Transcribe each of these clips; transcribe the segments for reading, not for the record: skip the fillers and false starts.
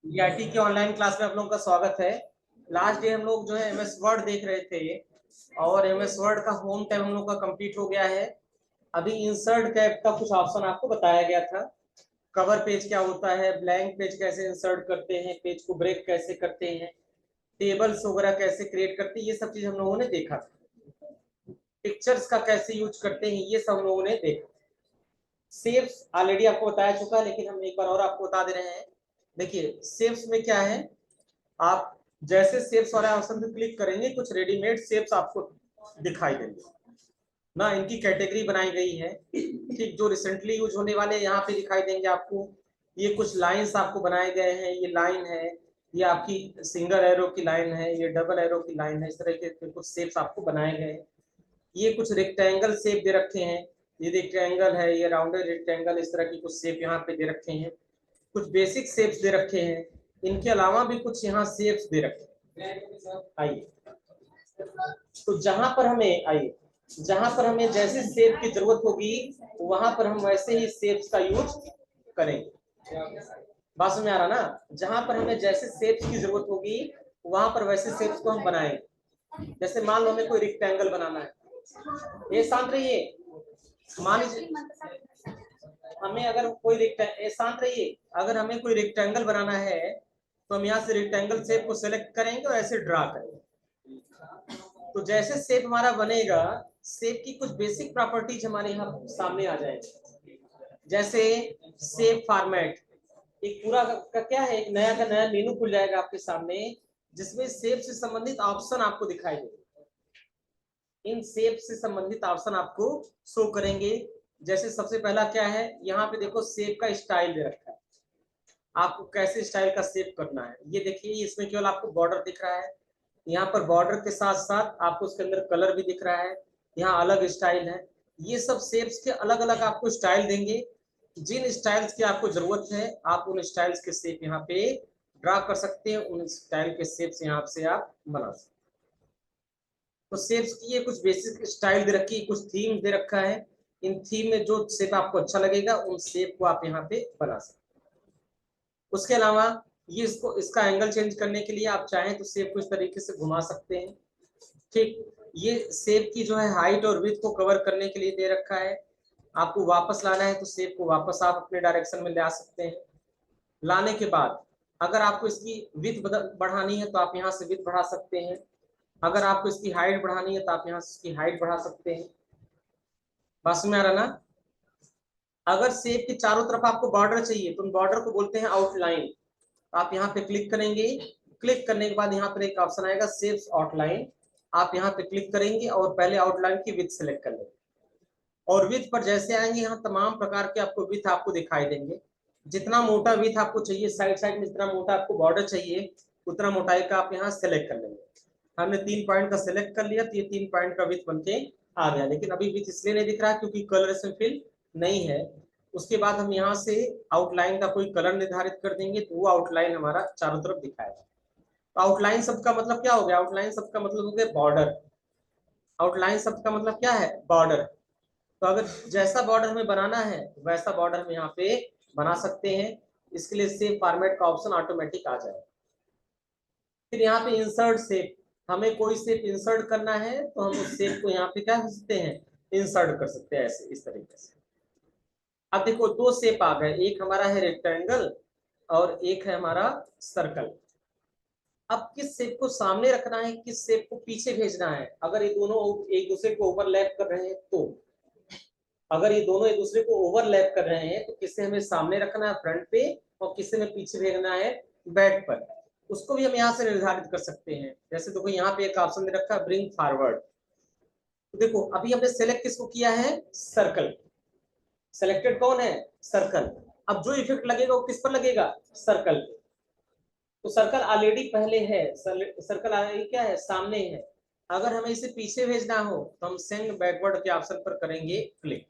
IIT के online class में आप लोगों का स्वागत है। लास्ट डे हम लोग जो है एमएस वर्ड देख रहे थे और एमएस वर्ड का होम टैब हम लोग का कंप्लीट हो गया है। अभी इंसर्ट टैब का कुछ ऑप्शन आपको बताया गया था। कवर पेज क्या होता है, ब्लैंक पेज कैसे इंसर्ट करते हैं, पेज को ब्रेक कैसे करते हैं, टेबल्स वगैरह कैसे क्रिएट करते हैं, ये सब चीज हम लोगों ने देखा था। पिक्चर्स का कैसे यूज करते हैं ये सब हम लोगों ने देखा। सेव्स ऑलरेडी आपको बताया चुका है, लेकिन हम एक बार और आपको बता दे रहे हैं। देखिए सेव्स में क्या है, आप जैसे शेप्स वाले ऑप्शन पे क्लिक करेंगे कुछ रेडीमेड शेप्स आपको दिखाई देंगे ना। इनकी कैटेगरी बनाई गई है, ठीक, जो रिसेंटली यूज होने वाले यहाँ पे दिखाई देंगे आपको। ये कुछ लाइंस आपको बनाए गए हैं, ये लाइन है, ये आपकी सिंगल एरो की लाइन है, ये डबल एरो की लाइन है, इस तरह के कुछ शेप्स आपको बनाए गए हैं। ये कुछ रेक्टेंगल शेप दे रखे हैं, ये रेक्टेंगल है, ये राउंडेड रेक्टेंगल, इस तरह की कुछ शेप यहाँ पे दे रखे हैं। कुछ बेसिक शेप्स दे रखे हैं, इनके अलावा भी कुछ यहाँ शेप्स दे रखे हैं। आइए, तो जहां पर हमें जैसे शेप की जरूरत होगी वहां पर हम वैसे ही शेप्स का यूज करेंगे। बात समझ आ रहा ना? जहां पर हमें जैसे शेप्स की जरूरत होगी वहां पर वैसे शेप्स को हम बनाएंगे। जैसे मान लो हमें कोई रेक्टेंगल बनाना है, ये शांत रहिए। मान लीजिए हमें अगर कोई शांत रहिए, अगर हमें कोई रेक्टेंगल बनाना है तो हम यहाँ से रेक्टेंगल शेप को सेलेक्ट करेंगे और ऐसे ड्रा करेंगे। तो जैसे शेप हमारा बनेगा, शेप की कुछ बेसिक प्रॉपर्टीज हमारे यहाँ सामने आ जाएंगे। जैसे शेप फॉर्मेट, एक पूरा का क्या है, एक नया का नया मेनू खुल जाएगा आपके सामने, जिसमें शेप से संबंधित ऑप्शन आपको दिखाई देंगे। इन शेप से संबंधित ऑप्शन आपको शो करेंगे। जैसे सबसे पहला क्या है, यहाँ पे देखो शेप का स्टाइल दे रखा है, आपको कैसे स्टाइल का शेप करना है। ये देखिए, इसमें केवल आपको बॉर्डर दिख रहा है, यहाँ पर बॉर्डर के साथ साथ आपको उसके अंदर कलर भी दिख रहा है, यहाँ अलग स्टाइल है। ये सब शेप्स के अलग अलग आपको स्टाइल देंगे। जिन स्टाइल्स की आपको जरूरत है आप उन स्टाइल्स के शेप यहाँ पे ड्रा कर सकते हैं, उन स्टाइल के शेप्स यहाँ से आप बना सकते हैं। तो शेप्स की ये कुछ बेसिक स्टाइल दे रखी है, कुछ थीम दे रखा है। इन थीम में जो शेप आपको अच्छा लगेगा उन शेप को आप यहाँ पे बना सकते हैं। उसके अलावा ये इसका एंगल चेंज करने के लिए आप चाहें तो शेप को इस तरीके से घुमा सकते हैं। ठीक, ये शेप की जो है हाइट और विड्थ को कवर करने के लिए दे रखा है। आपको वापस लाना है तो शेप को वापस आप अपने डायरेक्शन में ला सकते हैं। लाने के बाद अगर आपको इसकी विड्थ बढ़ानी है तो आप यहाँ से विड्थ बढ़ा सकते हैं। अगर आपको इसकी हाइट बढ़ानी है तो आप यहाँ से इसकी हाइट बढ़ा सकते हैं। बस में आ रहा ना? अगर शेप के चारों तरफ आपको बॉर्डर चाहिए तो बॉर्डर को बोलते हैं आउटलाइन। आप यहाँ पे क्लिक करेंगे, क्लिक करने के बाद यहाँ पर एक ऑप्शन आएगा शेप्स आउटलाइन। आप यहाँ पे क्लिक करेंगे और पहले आउटलाइन की विड्थ सेलेक्ट कर लेंगे और विड्थ पर जैसे आएंगे यहाँ तमाम प्रकार के आपको विड्थ आपको दिखाई देंगे। जितना मोटा विड्थ आपको चाहिए, साइड साइड में जितना मोटा आपको बॉर्डर चाहिए उतना मोटाई का आप यहाँ सेलेक्ट कर लेंगे। हमने 3 पॉइंट का सेलेक्ट कर लिया तो ये 3 पॉइंट का विड्थ बनके आ गया, लेकिन अभी विड्थ इसलिए नहीं दिख रहा है क्योंकि कलर इसमें फिल नहीं है। उसके बाद हम यहाँ से आउटलाइन का कोई कलर निर्धारित कर देंगे तो वो आउटलाइन हमारा चारों तरफ दिखाएगा। तो आउटलाइन शब्द का मतलब क्या हो गया? आउटलाइन शब्द का मतलब हो गया बॉर्डर। आउटलाइन शब्द का मतलब क्या है? बॉर्डर। तो अगर जैसा बॉर्डर हमें बनाना है वैसा बॉर्डर हम यहाँ पे बना सकते हैं। इसके लिए सेव फॉर्मेट का ऑप्शन ऑटोमेटिक आ जाएगा। फिर यहाँ पे इंसर्ट शेप, हमें कोई शेप इंसर्ट करना है तो हम उस शेप को यहाँ पे क्या कर सकते हैं, इंसर्ट कर सकते हैं ऐसे इस तरीके से। अब देखो दो शेप आ गए, एक हमारा है रेक्टेंगल और एक है हमारा सर्कल। अब किस शेप को सामने रखना है, किस शेप को पीछे भेजना है। अगर ये दोनों एक दूसरे को ओवरलैप कर रहे हैं तो अगर ये दोनों एक दूसरे को ओवरलैप कर रहे हैं तो किसे हमें सामने रखना है फ्रंट पे और किसे हमें पीछे भेजना है बैक पर, उसको भी हम यहाँ से निर्धारित कर सकते हैं। जैसे देखो यहाँ पे एक ऑप्शन दे रखा है ब्रिंग फॉरवर्ड। तो देखो अभी हमने सेलेक्ट किसको किया है? सर्कल। सेलेक्टेड कौन है? सर्कल। अब जो इफेक्ट लगेगा वो किस पर लगेगा? सर्कल। तो सर्कल ऑलरेडी पहले है, सर्कल ऑलरेडी क्या है? सामने है। अगर हमें इसे पीछे भेजना हो तो हम सेंड बैकवर्ड के ऑप्शन पर करेंगे क्लिक।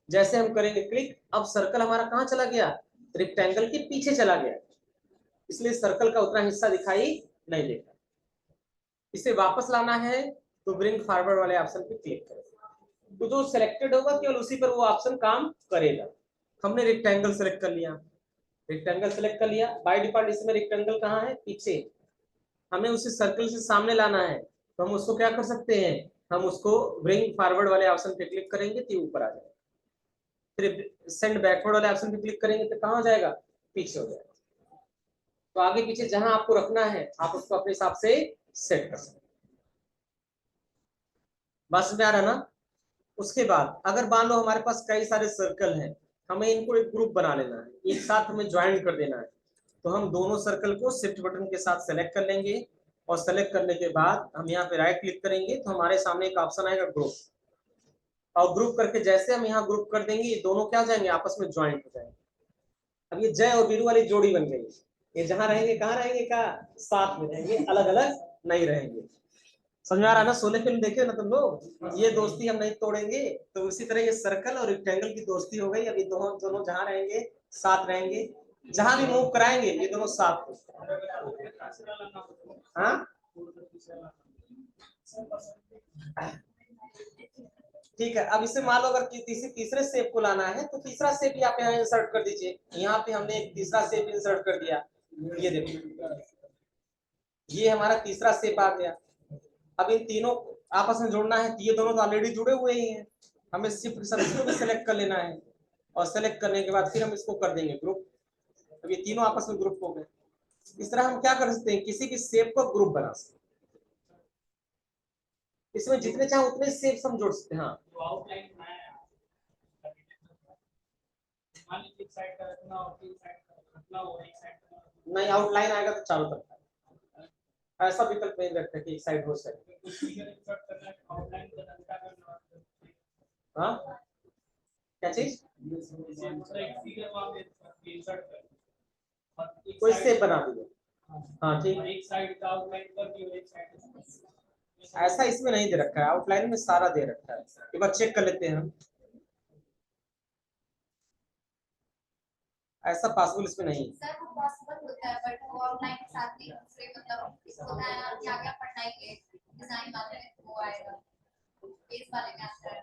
जैसे हम करेंगे क्लिक, अब सर्कल हमारा कहाँ चला गया? रेक्टेंगल के पीछे चला गया, इसलिए सर्कल का उतना हिस्सा दिखाई नहीं देगा। इसे वापस लाना है तो ब्रिंग फॉरवर्ड वाले ऑप्शन पे क्लिक करें, तो जो सिलेक्टेड होगा केवल उसी पर वो ऑप्शन काम करेगा। हमने रेक्टेंगल सेलेक्ट कर लिया, रेक्टेंगल सेलेक्ट कर लिया। बाय डिफॉल्ट इसमें रेक्टेंगल कहाँ है, पीछे, हमें उसे सर्कल से सामने लाना है, तो हम उसको क्या कर सकते हैं, हम उसको ब्रिंग फॉरवर्ड वाले ऑप्शन पे क्लिक करेंगे तो ऊपर आ जाएगा, फिर सेंड बैकवर्ड वाले ऑप्शन पे क्लिक करेंगे तो कहाँ हो जाएगा, पीछे हो जाएगा। तो आगे पीछे जहां आपको रखना है आप उसको अपने हिसाब से सेट कर सकते हैं। बस में आ रहा ना। उसके बाद अगर मान लो हमारे पास कई सारे सर्कल हैं, हमें इनको एक ग्रुप बना लेना है, एक साथ हमें ज्वाइन कर देना है, तो हम दोनों सर्कल को शिफ्ट बटन के साथ सेलेक्ट कर लेंगे, और सेलेक्ट करने के बाद हम यहाँ पे राइट क्लिक करेंगे तो हमारे सामने एक ऑप्शन आएगा ग्रुप, और ग्रुप करके जैसे हम यहाँ ग्रुप कर देंगे ये दोनों क्या हो जाएंगे, आपस में ज्वाइंट हो जाएंगे। अब ये जय और वीरू वाली जोड़ी बन गई, ये जहां रहेंगे कहाँ रहेंगे, का साथ में रहेंगे, अलग अलग नहीं रहेंगे। समझ में आ रहा है ना, सोले फिल्म देखे ना तुम लोग, ये दोस्ती हम नहीं तोड़ेंगे। तो उसी तरह ये सर्कल और रेक्टेंगल की दोस्ती हो गई। अब ये दोनों दोनों जहां रहेंगे साथ रहेंगे, जहां भी मूव कराएंगे ये दोनों साथ। हाँ ठीक है। अब इसे मान लो अगर तीसरे शेप को लाना है तो तीसरा शेप ही आप यहाँ इंसर्ट कर दीजिए। यहाँ पे हमने एक तीसरा शेप इंसर्ट कर दिया, ये देखो ये हमारा तीसरा शेप आ गया। अब इन तीनों आपस में जोड़ना है, ये दोनों तो ऑलरेडी जुड़े हुए ही हैं, हमें सिर्फ इसको भी सिलेक्ट कर लेना है, और सेलेक्ट करने के बाद फिर हम इसको कर देंगे ग्रुप। अब ये तीनों आपस में ग्रुप हो गए। इस तरह हम क्या कर सकते हैं, किसी भी शेप को ग्रुप बना सकते हैं, इसमें जितने चाहे उतने शेप हम जोड़ सकते हैं। हाँ नहीं, आउटलाइन आएगा तो चारों तरफ, ऐसा विकल्प नहीं रखता कि एक साइड हो सके। हाँ क्या चीज, कोई शेप बना दीजिए। हाँ ठीक, एक साइड का आउटलाइन कर दियो, एक साइड ऐसा इसमें नहीं दे रखा है, आउटलाइन में सारा दे रखा है। एक बार चेक कर लेते हैं हम, ऐसा पॉसिबल इसमें नहीं है। सर वो पॉसिबल होता है बट वो ऑनलाइन के साथ नहीं दूसरे मतलब होता है, क्या क्या पढ़ाएंगे डिजाइन वाले में वो आएगा, पेज वाले में आता है,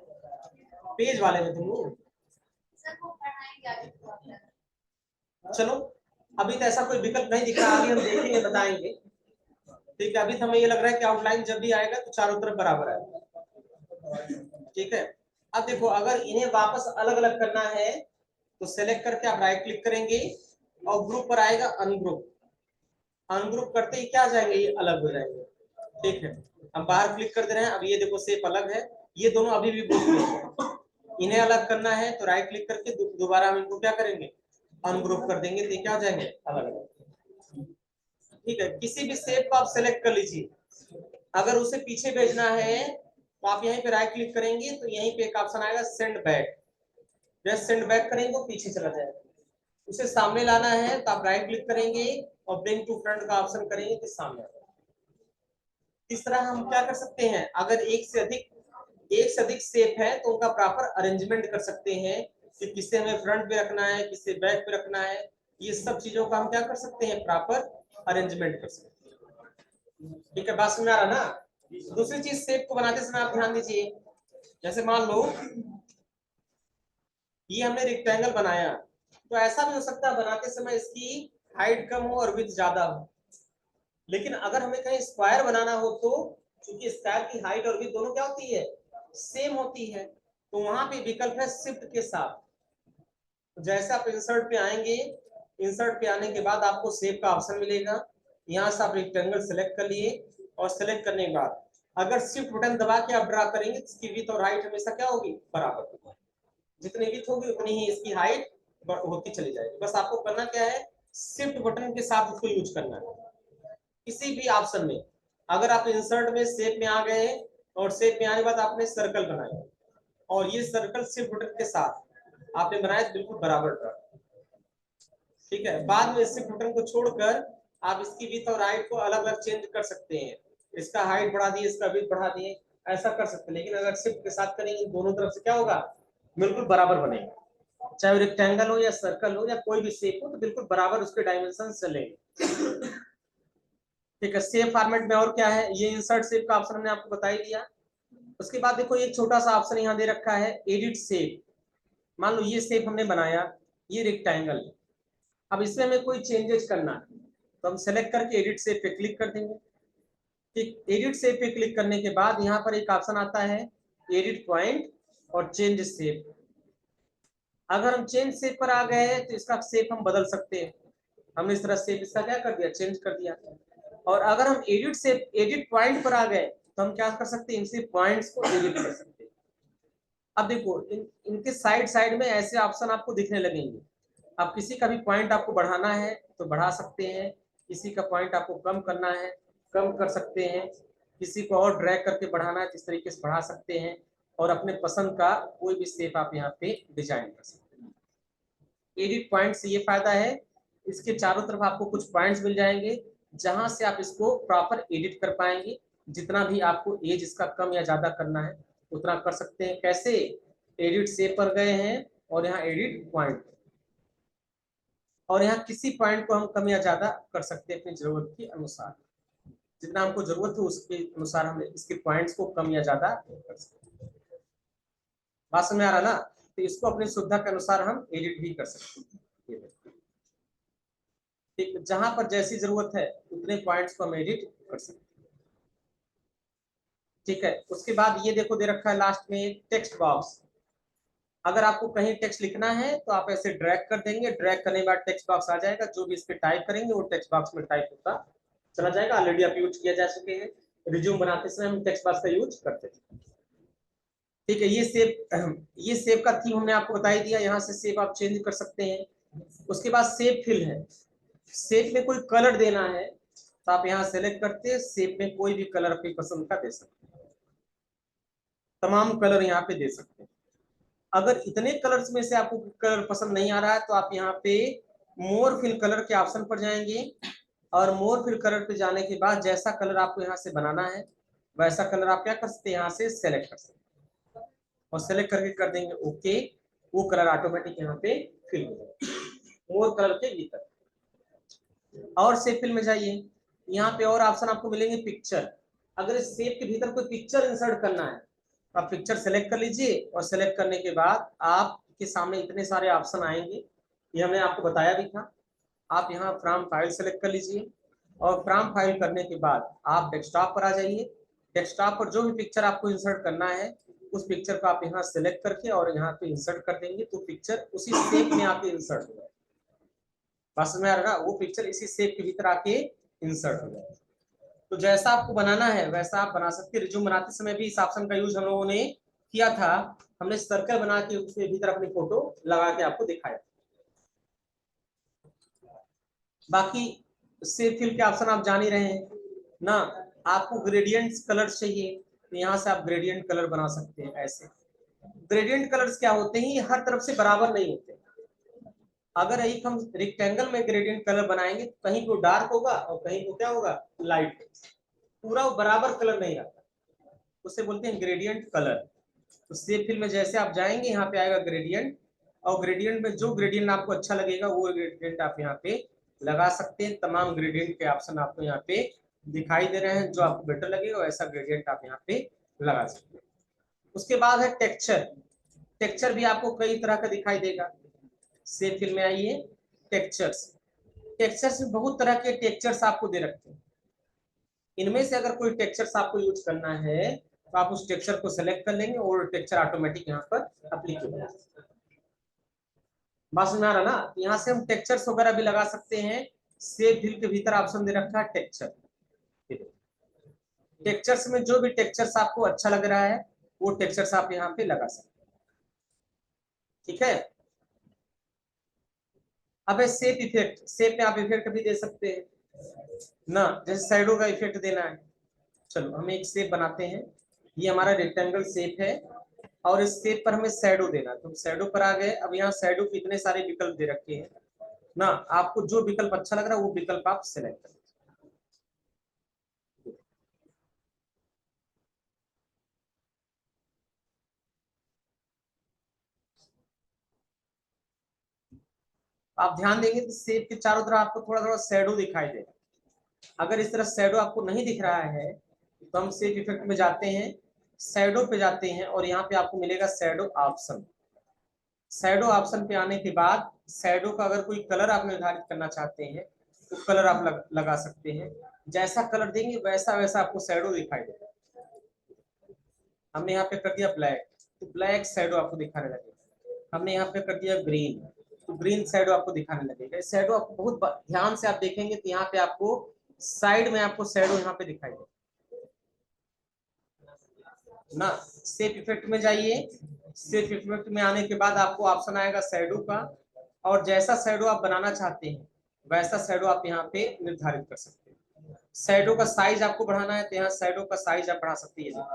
पेज वाले में तुम सर वो पढ़ाएंगे आगे तो। चलो अभी तो ऐसा कोई विकल्प नहीं दिख रहा, आगे हम देखेंगे बताएंगे। ठीक है, अभी तो हमें ये लग रहा है कि आउटलाइन जब भी आएगा तो चारों तरफ बराबर आएगा। ठीक है, अब देखो अगर इन्हें वापस अलग अलग करना है तो सेलेक्ट करके आप राइट क्लिक करेंगे और ग्रुप पर आएगा अनग्रुप, अनग्रुप करते ही क्या आ जाएंगे, ये अलग हो जाएंगे। ठीक है, हम बाहर क्लिक कर दे रहे हैं, अब ये देखो शेप अलग है, ये दोनों अभी भी ग्रुप में है। इन्हें अलग करना है तो राइट क्लिक करके दोबारा हम इनको क्या करेंगे, अनग्रुप कर देंगे, तो क्या हो जाएंगे, अलग अलग। ठीक है, किसी भी शेप को आप सेलेक्ट कर लीजिए, अगर उसे पीछे भेजना है तो आप यहीं पे राइट क्लिक करेंगे तो यहीं पे एक ऑप्शन आएगा सेंड बैक, जैसे सेंड बैक करेंगे वो पीछे चला जाएगा। उसे सामने लाना है तो आप राइट क्लिक करेंगे और ब्रिंग टू फ्रंट का ऑप्शन करेंगे तो सामने आ जाएगा। इस तरह हम क्या कर सकते हैं, अगर एक से अधिक शेप है तो उनका प्रॉपर अरेंजमेंट कर सकते हैं कि किसे हमें फ्रंट पे रखना है, किसे बैक पे रखना है, ये सब चीजों का हम क्या कर सकते हैं, प्रॉपर अरेंजमेंट कर सकते हैं। ठीक है, बात समझ आ रहा ना। दूसरी चीज शेप को बनाते समय आप ध्यान दीजिए, जैसे मान लो ये हमने रेक्टेंगल बनाया, तो ऐसा भी हो सकता है बनाते समय इसकी हाइट कम हो और विड्थ ज्यादा हो, लेकिन अगर हमें कहीं स्क्वायर बनाना हो तो क्योंकि स्क्वायर की हाइट और विड्थ दोनों क्या होती है, सेम होती है, तो वहां पे विकल्प है शिफ्ट के साथ। तो जैसे आप इंसर्ट पे आएंगे, इंसर्ट पे आने के बाद आपको शेप का ऑप्शन मिलेगा, यहाँ से आप रेक्टेंगल सेलेक्ट कर लिए, और सेलेक्ट करने के बाद अगर शिफ्ट बटन दबा के आप ड्रा करेंगे तो इसकी विड्थ और हाइट हमेशा क्या होगी, बराबर होगी, जितनी विड्थ होगी उतनी ही इसकी हाइट होती चली जाएगी। बस आपको करना क्या है, शिफ्ट बटन के साथ उसको यूज करना है। किसी भी ऑप्शन में अगर आप इंसर्ट में शेप में आ गए और शेप में आने के बाद आपने सर्कल बनाया और ये सर्कल शिफ्ट बटन के साथ आपने बनाया बिल्कुल बराबर ड्रा। ठीक है, बाद में शिफ्ट बटन को छोड़कर आप इसकी विड्थ और हाइट को अलग अलग चेंज कर सकते हैं, इसका हाइट बढ़ा दिए, इसका विड्थ बढ़ा दिए, ऐसा कर सकते हैं। लेकिन अगर शिफ्ट के साथ करेंगे दोनों तरफ से क्या होगा, बिल्कुल बराबर बनेगा, चाहे रेक्टेंगल हो या सर्कल हो या कोई भी शेप हो, तो बिल्कुल बराबर उसके डायमेंशन चलेंगे। ठीक है, सेव फॉर्मेट में और क्या है, ये इंसर्ट शेप का ऑप्शन हमने आपको बता ही दिया। उसके बाद देखो एक छोटा सा ऑप्शन यहाँ दे रखा है एडिट शेप। मान लो ये शेप हमने बनाया, ये रेक्टेंगल, अब इसमें हमें कोई चेंजेस करना है तो हम सेलेक्ट करके एडिट शेप पे क्लिक कर देंगे। ठीक, एडिट शेप पे क्लिक करने के बाद यहाँ पर एक ऑप्शन आता है एडिट पॉइंट और चेंज शेप। अगर हम चेंज शेप पर आ गए हैं तो इसका शेप हम बदल सकते हैं। हमने इस तरह शेप इसका क्या कर दिया, चेंज कर दिया। और अगर हम एडिट शेप एडिट पॉइंट पर आ गए तो हम क्या कर सकते हैं, इनसे पॉइंट्स को एडिट कर सकते हैं। अब देखो इनके साइड साइड में ऐसे ऑप्शन आपको दिखने लगेंगे। अब किसी का भी पॉइंट आपको बढ़ाना है तो बढ़ा सकते हैं, किसी का पॉइंट आपको कम करना है कम कर सकते हैं, किसी को और ड्रैग करके बढ़ाना है तो इस तरीके से बढ़ा सकते हैं, और अपने पसंद का कोई भी शेप आप यहाँ पे डिजाइन कर सकते हैं। एडिट पॉइंट से ये फायदा है, इसके चारों तरफ आपको कुछ पॉइंट्स मिल जाएंगे जहां से आप इसको प्रॉपर एडिट कर पाएंगे। जितना भी आपको एज इसका कम या ज्यादा करना है उतना कर सकते हैं। कैसे, एडिट शेप पर गए हैं और यहाँ एडिट पॉइंट, और यहाँ किसी पॉइंट को हम कम या ज्यादा कर सकते हैं अपनी जरूरत के अनुसार। जितना हमको जरूरत है उसके अनुसार हम इसके पॉइंट्स को कम या ज्यादा कर सकते हैं। बात समझ में आ रहा ना? तो इसको अपनी सुविधा के अनुसार हम एडिट भी कर सकते हैं। ठीक, जहां पर जैसी जरूरत है उतने पॉइंट्स को हम एडिट कर सकते हैं। ठीक है, उसके बाद ये देखो दे रखा है लास्ट में टेक्स्ट बॉक्स। अगर आपको कहीं टेक्स्ट लिखना है तो आप ऐसे ड्रैग कर देंगे, ड्रैग करने के बाद टेक्स्ट बॉक्स आ जाएगा, जो भी इस पे टाइप करेंगे वो टेक्स्ट बॉक्स में टाइप होता चला जाएगा। ऑलरेडी आप यूज किया जा चुके हैं, रिज्यूम बनाते समय हम टेक्स्ट बॉक्स का यूज करते थे। ठीक है, ये सेव का थीम हमने आपको बता ही दिया, यहाँ से सेव आप चेंज कर सकते हैं। उसके बाद सेव फिल है, सेव में कोई कलर देना है तो आप यहाँ सेलेक्ट करते हैं, सेव में कोई भी कलर अपनी पसंद का दे सकते हैं, तमाम कलर यहाँ पे दे सकते हैं। अगर इतने कलर्स में से आपको कलर पसंद नहीं आ रहा है तो आप यहाँ पे मोर फिल कलर के ऑप्शन पर जाएंगे, और मोर फिल कलर पे जाने के बाद जैसा कलर आपको यहाँ से बनाना है वैसा कलर आप क्या कर सकते हैं, यहाँ से सेलेक्ट कर सकते हैं, और सेलेक्ट करके कर देंगे ओके। वो कलर ऑटोमेटिक यहाँ पे फिल हो जाएगा मोर कलर के भीतर। और सेव फिल में जाइए, यहाँ पे और ऑप्शन आपको मिलेंगे पिक्चर। अगर इस सेव के भीतर कोई पिक्चर इंसर्ट करना है तो आप पिक्चर सेलेक्ट कर लीजिए, और सेलेक्ट करने के बाद आपके सामने इतने सारे ऑप्शन आएंगे, ये हमने आपको बताया भी था। आप यहाँ फ्रॉम फाइल सेलेक्ट कर लीजिए, और फ्रॉम फाइल करने के बाद आप डेस्कटॉप पर आ जाइए। डेस्कटॉप पर जो भी पिक्चर आपको इंसर्ट करना है उस पिक्चर को आप यहाँ सेलेक्ट करके और यहाँ पे इंसर्ट कर देंगे, तो पिक्चर उसी शेप में आके इंसर्ट हो जाएगा। बस में आ रहा, वो पिक्चर इसी शेप के भीतर आके इंसर्ट हो जाएगा। तो जैसा आपको बनाना है वैसा आप बना सकते हैं। रिज्यूम बनाते समय भी इस ऑप्शन का यूज हम लोगों ने किया था, हमने सर्कल बना के उसके भीतर अपनी फोटो लगा के आपको दिखाया। बाकी सेव फिल के ऑप्शन आप जान ही रहे हैं ना। आपको ग्रेडियंट कलर्स चाहिए तो यहाँ से आप ग्रेडियंट कलर बना सकते हैं। ऐसे ग्रेडियंट कलर्स क्या होते हैं, ये हर तरफ से बराबर नहीं होते। अगर एक हम रेक्टेंगल में ग्रेडियंट कलर बनाएंगे तो कहीं को डार्क होगा और कहीं को क्या होगा, लाइट, पूरा बराबर कलर नहीं आता, उसे बोलते हैं ग्रेडियंट कलर। तो सेव फिल में जैसे आप जाएंगे यहाँ पे आएगा ग्रेडियंट, और ग्रेडियंट में जो ग्रेडियंट आपको अच्छा लगेगा वो ग्रेडियंट आप यहाँ पे लगा सकते हैं। तमाम ग्रेडियंट के ऑप्शन आपको यहाँ पे दिखाई दे रहे हैं, जो आपको बेटर लगेगा वैसा ग्रेडियंट आप यहाँ पे लगा सकते हैं। उसके बाद है टेक्सचर। टेक्सचर भी आपको कई तरह का दिखाई देगा। सेव फिल में आइए, टेक्सचर्स। टेक्सचर्स में बहुत तरह के टेक्सचर्स आपको दे रखते हैं। इनमें से अगर कोई टेक्सचर्स आपको यूज करना है तो आप उस टेक्सचर को सेलेक्ट कर लेंगे और टेक्सचर ऑटोमेटिक यहाँ पर एप्लीकेबल है। बात समझ में आ रहा ना? यहाँ से हम टेक्सचर्स वगैरह भी लगा सकते हैं। सेव फिल के भीतर ऑप्शन दे रखा है टेक्सचर। टेक्सचर्स में जो भी टेक्सचर्स आपको अच्छा लग रहा है वो टेक्सचर्स आप यहाँ पे लगा सकते हैं। ठीक है, अब है शेप इफेक्ट। शेप में आप इफेक्ट भी दे सकते हैं ना, जैसे शैडो का इफेक्ट देना है। चलो हम एक शेप बनाते हैं, ये हमारा रेक्टेंगल शेप है और इस शेप पर हमें शैडो देना, तो शैडो पर आ गए। अब यहाँ शैडो के इतने सारे विकल्प दे रखे हैं ना, आपको जो विकल्प अच्छा लग रहा है वो विकल्प आप सिलेक्ट करें। आप ध्यान देंगे तो शेप के चारों तरफ आपको थोड़ा थोड़ा शैडो दिखाई देगा। अगर इस तरह शैडो आपको नहीं दिख रहा है तो हम शेप इफेक्ट में जाते हैं, शैडो पे जाते हैं और यहाँ पे आपको मिलेगा शैडो ऑप्शन। शैडो ऑप्शन पे आने के बाद शैडो का अगर कोई कलर आप निर्धारित करना चाहते हैं तो कलर आप लगा सकते हैं। जैसा कलर देंगे वैसा वैसा आपको शैडो दिखाई देगा। हमने यहाँ पे कर दिया ब्लैक, तो ब्लैक शैडो आपको दिखाने लगेगा। हमने यहाँ पे कर दिया ग्रीन, तो ग्रीन शैडो आपको दिखाने लगेगा। शैडो आपको बहुत ध्यान से आप देखेंगे तो यहाँ पे आपको साइड में आपको शैडो यहाँ पे दिखाई देगा ना। शेप इफेक्ट में जाइए, शेप इफेक्ट में आने के बाद आपको ऑप्शन आएगा शैडो का, और जैसा शैडो आप बनाना चाहते हैं वैसा शैडो आप यहाँ पे निर्धारित कर सकते हैं। शैडो का साइज आपको बढ़ाना है तो यहाँ शैडो का साइज आप बढ़ा सकते हैं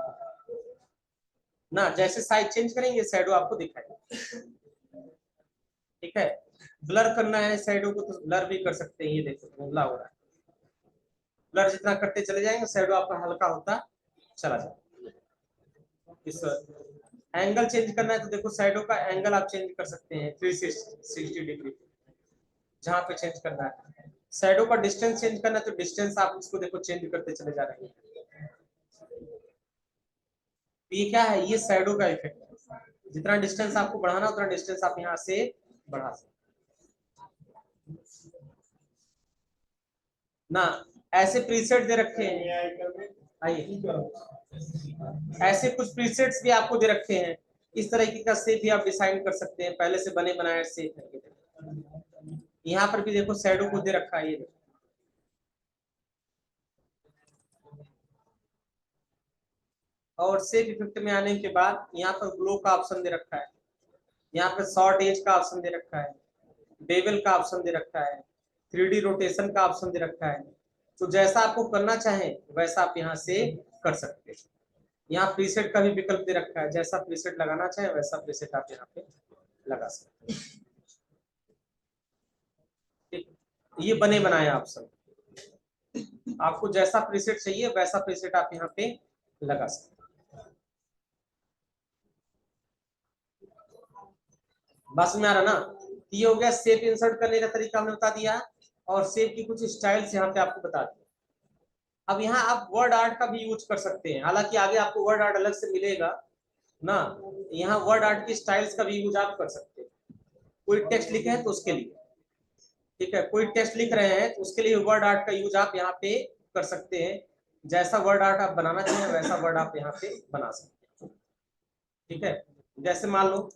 ना। जैसे साइज चेंज करेंगे शैडो आपको दिखाएगा। ठीक है, ब्लर करना है शैडो को तो ब्लर भी कर सकते हैं। ये देखो धुंधला हो रहा है, ब्लर जितना करते चले जाएंगे शैडो आपका हल्का होता चला जाएगा। इस एंगल चेंज करना है तो देखो शैडो का एंगल आप चेंज कर सकते हैं 360 डिग्री, जहां पे चेंज करना है। शैडो का डिस्टेंस चेंज करना है तो डिस्टेंस आप उसको देखो चेंज करते चले जा रहे हैं। ये क्या है, ये शैडो का इफेक्ट है। जितना डिस्टेंस आपको बढ़ाना उतना डिस्टेंस आप यहाँ से बढ़ा सकते ना। ऐसे प्रीसेट दे रखे हैं, आइए ऐसे कुछ प्रीसेट्स भी आपको दे रखे हैं। इस तरीके का शेप भी आप डिसाइन कर सकते हैं, पहले से बने बनाए शेप है। यहाँ पर भी देखो शैडो को दे रखा है, ये देखो और शेप इफेक्ट में आने के बाद यहाँ पर ग्लो का ऑप्शन दे रखा है, यहाँ पर शॉर्ट एज का ऑप्शन दे रखा है, बेवल का ऑप्शन दे रखा है, 3D रोटेशन का ऑप्शन दे रखा है। तो जैसा आपको करना चाहे वैसा आप यहाँ से कर सकते हैं। यहाँ प्रीसेट का भी विकल्प दे रखा है, जैसा प्रीसेट लगाना चाहे वैसा प्रीसेट आप यहाँ पे लगा सकते हैं। ये बने बनाए ऑप्शन, आपको जैसा प्रीसेट चाहिए वैसा प्रीसेट आप यहाँ पे लगा सकते हैं। बस में आ रहा ना। ये हो गया शेप इंसर्ट करने का तरीका हमने बता दिया, और शेप की कुछ स्टाइल्स यहाँ पे आपको बता दिया। अब यहाँ आप वर्ड आर्ट का भी यूज कर सकते हैं, हालांकि आगे आपको वर्ड आर्ट अलग से मिलेगा ना। यहाँ वर्ड आर्ट की स्टाइल्स का भी यूज आप कर सकते हैं। कोई टेक्स्ट लिखे हैं तो उसके लिए, ठीक है, कोई टेक्स्ट लिख रहे हैं तो उसके लिए वर्ड आर्ट का यूज आप यहाँ पे कर सकते हैं। जैसा वर्ड आर्ट आप बनाना चाहिए वैसा वर्ड आप यहाँ पे बना सकते हैं। ठीक है, जैसे मान लो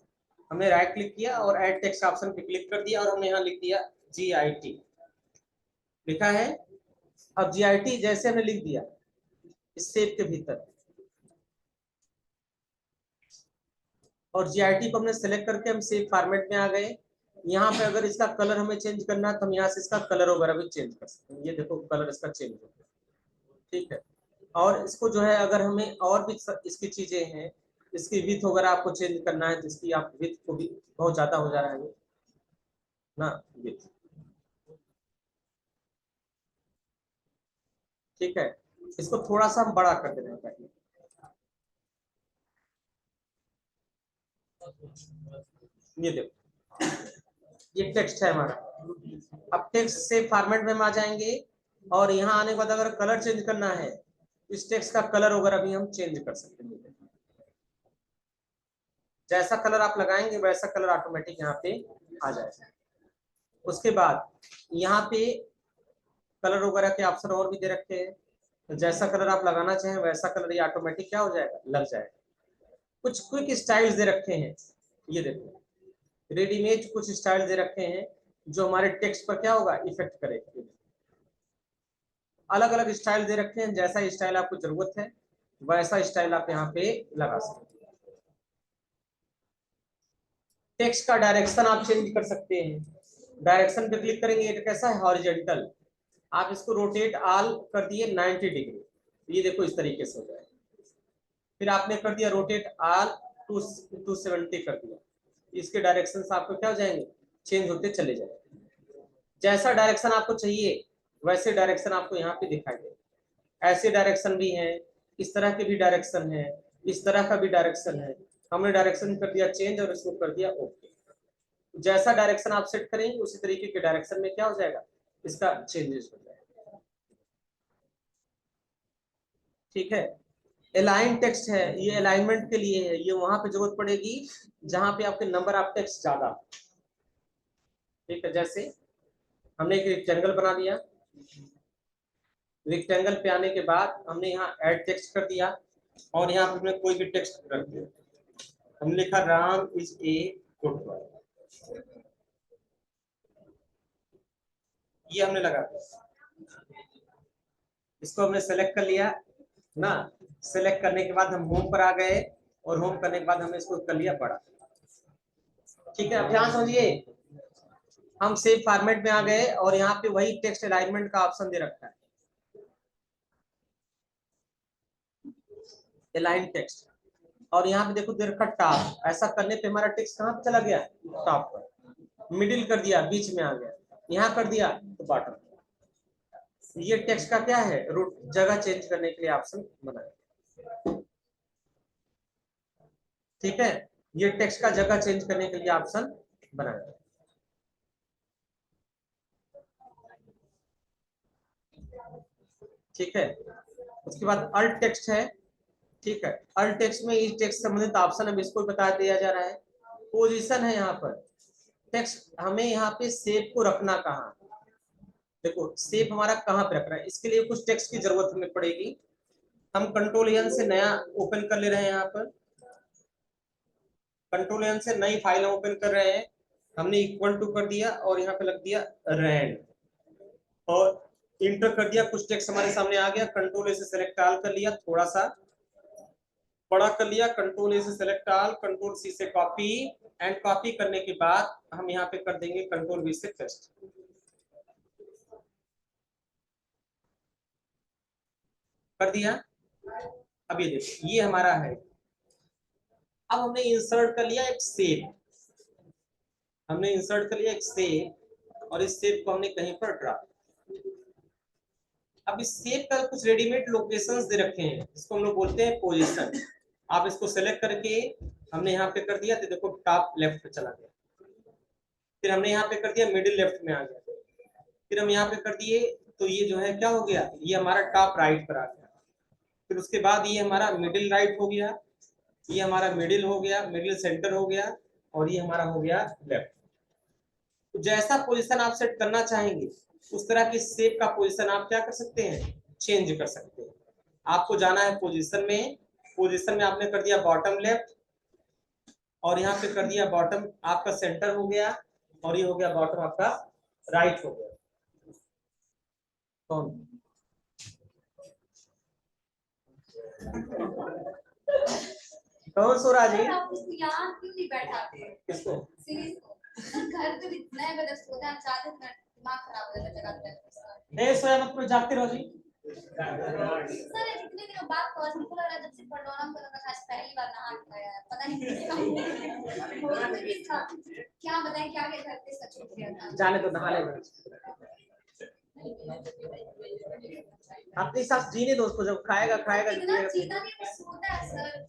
हमने राइट क्लिक किया और ऐड टेक्स्ट ऑप्शन पे क्लिक कर दिया और हमने यहाँ लिख दिया GIT लिखा है। अब GIT जैसे हमने लिख दिया इस शेप के भीतर, और GIT को हमने सेलेक्ट करके हम शेप फॉर्मेट में आ गए। यहाँ पे अगर इसका कलर हमें चेंज करना है तो हम यहाँ से इसका कलर वगैरह भी चेंज कर सकते हैं। ये देखो कलर इसका चेंज हो गया, ठीक है। और इसको जो है अगर हमें और भी इसकी चीजें हैं, इसकी विथ वगैरह आपको चेंज करना है, जिसकी आप विथ को भी बहुत ज्यादा हो जा रहा है ना, विथ, ठीक है। इसको थोड़ा सा हम बड़ा कर देना है पहले, ये देखो ये टेक्स्ट है हमारा। अब टेक्स्ट से फॉर्मेट में हम आ जाएंगे, और यहाँ आने के बाद अगर कलर चेंज करना है इस टेक्स्ट का कलर वगैरह भी हम चेंज कर सकते हैं। जैसा कलर आप लगाएंगे वैसा कलर ऑटोमेटिक यहाँ पे आ जाएगा। उसके बाद यहाँ पे कलर वगैरह के ऑप्शन और भी दे रखे हैं, तो जैसा कलर आप लगाना चाहें वैसा कलर ये ऑटोमेटिक क्या हो जाएगा, लग जाएगा। कुछ क्विक स्टाइल्स दे रखे हैं, ये देखो रेडीमेड कुछ स्टाइल दे रखे हैं जो हमारे टेक्स्ट पर क्या होगा, इफेक्ट करेगा। अलग अलग स्टाइल दे रखे हैं, जैसा स्टाइल आपको जरूरत है वैसा स्टाइल आप यहाँ पे लगा सकते हैं। टेक्स्ट का डायरेक्शन आप चेंज कर सकते हैं। डायरेक्शन पे क्लिक करेंगे, ये कैसा है, हॉरिजॉन्टल। आप इसको रोटेट ऑल कर दिए 90 डिग्री, ये देखो इस तरीके से हो जाए। फिर आपने कर दिया रोटेट ऑल 270 कर दिया, इसके डायरेक्शन आपको क्या हो जाएंगे, चेंज होते चले जाएंगे। जैसा डायरेक्शन आपको चाहिए वैसे डायरेक्शन आपको यहाँ पे दिखाई दे। ऐसे डायरेक्शन भी हैं, इस तरह के भी डायरेक्शन है, इस तरह का भी डायरेक्शन है। हमने डायरेक्शन कर दिया चेंज और इसको कर दिया ओके। जैसा डायरेक्शन आप सेट करेंगे उसी तरीके के डायरेक्शन में क्या हो जाएगा, इसका चेंजेस हो जाएगा। ठीक है, अलाइन टेक्स्ट है, ये अलाइनमेंट के लिए है, ये वहां पे जरूरत पड़ेगी जहां पे आपके नंबर ऑफ टेक्स्ट ज्यादा, ठीक है, जैसे हमने एक रेक्टेंगल बना दिया, रेक्टेंगल पे आने के बाद हमने यहाँ ऐड टेक्स्ट कर दिया और यहाँ पे हमने कोई भी टेक्स्ट रख दिया। हमने लिखा Ram is a good boy, ये हमने लगा दिया। इसको हमने सेलेक्ट कर लिया ना, सेलेक्ट करने के बाद हम होम पर आ गए और होम करने के बाद हमने इसको कर लिया बड़ा। ठीक है, अब ध्यान समझिए, हम सेव फॉर्मेट में आ गए और यहाँ पे वही टेक्स्ट अलाइनमेंट का ऑप्शन दे रखा है, अलाइन टेक्स्ट, और यहाँ पे देखो दे रखा टॉप। ऐसा करने पे हमारा टेक्स्ट कहाँ पे चला गया, टॉप पर। मिडिल कर दिया, बीच में आ गया, यहाँ कर दिया तो बॉटम। ये टेक्स्ट का क्या है, रूट, जगह चेंज करने के लिए ऑप्शन बनाया। ठीक है, ये टेक्स्ट का जगह चेंज करने के लिए ऑप्शन बनाया। ठीक है, उसके बाद अल्ट टेक्स्ट है। ठीक है, अल्ट टेक्स्ट में इस टेक्स्ट संबंधित ऑप्शन अब इसको बता दिया जा रहा है। पोजीशन है यहाँ पर, टेक्स्ट हमें यहाँ पे सेव को रखना कहाँ, देखो सेव हमारा कहाँ पे रखना है, इसके लिए कुछ टेक्स्ट की जरूरत हमें पड़ेगी। हम कंट्रोल एन से नया ओपन कर ले रहे हैं, यहाँ पर कंट्रोल एन से नई फाइल ओपन कर रहे हैं। हमने इक्वल टू कर दिया और यहाँ पे लग दिया रैंड और इंटर कर दिया, कुछ टेक्स्ट हमारे सामने आ गया। कंट्रोल ए से सेलेक्ट ऑल कर लिया, थोड़ा सा बड़ा कर लिया, कंट्रोल ए से सेलेक्ट ऑल, कंट्रोल सी से कॉपी, एंड कॉपी करने के बाद हम यहाँ पे कर देंगे कंट्रोल वी से पेस्ट। कर दिया। अब ये देखो ये हमारा है। अब हमने इंसर्ट कर लिया एक सेव, हमने इंसर्ट कर लिया एक सेव और इस सेव को हमने कहीं पर ड्रॉप। अब इस सेव का कुछ रेडीमेड लोकेशंस दे रखे हैं, इसको हम लोग बोलते हैं पोजीशन। आप इसको सेलेक्ट करके हमने यहाँ पे कर दिया तो देखो टॉप लेफ्ट पे चला गया, फिर हमने यहाँ पे कर दिया मिडिल लेफ्ट में आ गया, फिर हम यहाँ पे कर दिए तो ये जो है क्या हो गया, ये हमारा टॉप राइट पर आ गया, फिर उसके बाद ये हमारा मिडिल राइट हो गया, ये हमारा मिडिल हो गया, मिडिल सेंटर हो गया और ये हमारा हो गया लेफ्ट। तो जैसा पोजीशन आप सेट करना चाहेंगे उस तरह की सेव का पोजीशन आप क्या कर सकते हैं, चेंज कर सकते हैं। आपको जाना है पोजीशन में, पोजीशन में आपने कर दिया बॉटम लेफ्ट और यहाँ पे कर दिया बॉटम आपका सेंटर हो गया और ये हो गया बॉटम आपका राइट हो गया। कौन सो रहा जी? आप उसको यहाँ क्यों नहीं बैठाते? किसको? सीरीज को। घर तो इतना है, बस सोता है, चाहते हैं दिमाग खराब हो जाता है जगह। नहीं सोया मत, पूरे जागते रहो जी। सर इतने दिनों बाद फर्स्ट को लग रहा है जब से पढ़वाना को लगा आज पहली बार नहा खाया है, पता नहीं क्या बताएं क्या क्या करते सच में किया था। जाने तो नहा ले अपनी सास जीने दो उसको, जब खाएगा खाएगा इतना जीता नहीं, सोता है सर।